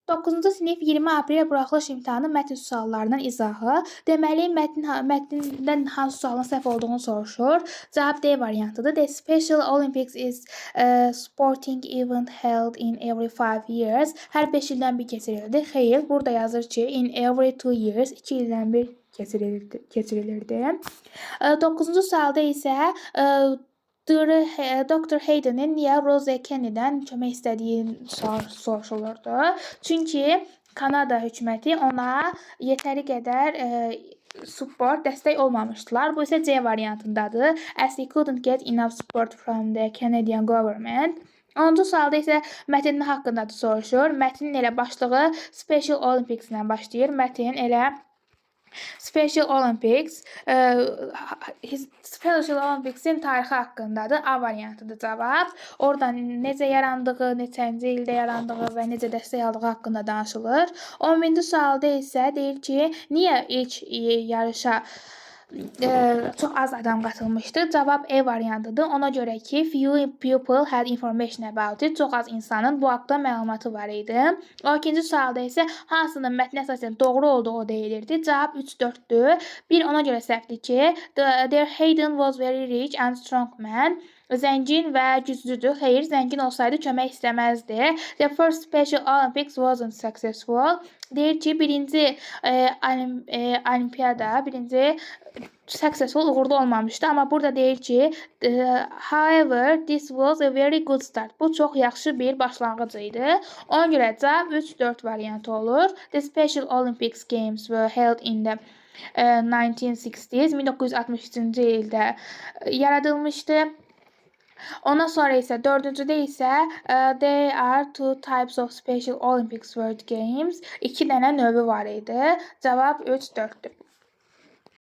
9-cu sinif 20 aprel buraxılış imtahanı mətn suallarının izahı. Deməli, mətndən hansı sualın səhv olduğunu soruşur. Cavab D variantıdır. The Special Olympics is a sporting event held in every 5 years. Hər 5 ildən bir keçirildi. Xeyr, burada yazır ki, in every 2 years, 2 ildən bir keçirilirdi. 9-cu sualda isə Dr. Hayden'in niyə Rose Kennedy'dən kömək istədiyi soruşulurdu. Çünki Kanada hökuməti ona yetəri qədər support, dəstək olmamışdılar. Bu isə C variantındadır. As he couldn't get enough support from the Canadian government. 10-cu sualda isə mətnin haqqında soruşur. Mətnin elə başlığı Special Olympics ilə başlayır. Mətn elə Special Olympics'in tarixi haqqındadır. A variantıdır cavab. Oradan necə yarandığı, neçənci ildə yarandığı və necə dəstək aldığı haqqında danışılır. 11-ci sualda isə deyir ki, niyə ilk yarışa çox az adam qatılmışdı? Cavab E variantıdır. Ona görə ki, few people had information about it. Çox az insanın bu haqda məlumatı var idi. 12-ci sualda isə hansının mətnə əsasən doğru olduğu deyilirdi. Cavab 3-4-dür. Bir ona görə səhvdir ki, Their Hayden was very rich and strong man. Zəngin və güclüdür. Xeyr, zəngin olsaydı kömək istəməzdi. The first Special Olympics wasn't successful. Deyir ki, birinci olimpiyada, birinci successful, uğurlu olmamışdı. Amma burada deyir ki, however, this was a very good start. Bu çox yaxşı bir başlanğıc idi. Ona görə cavab 3-4 variantı olur. The Special Olympics Games were held in the 1960s. 1963-cü ildə yaradılmışdı. Ondan sonra isə 4-cüdə isə there are two types of Special Olympics World Games. 2 dənə növü var idi. Cavab 3-4-dür.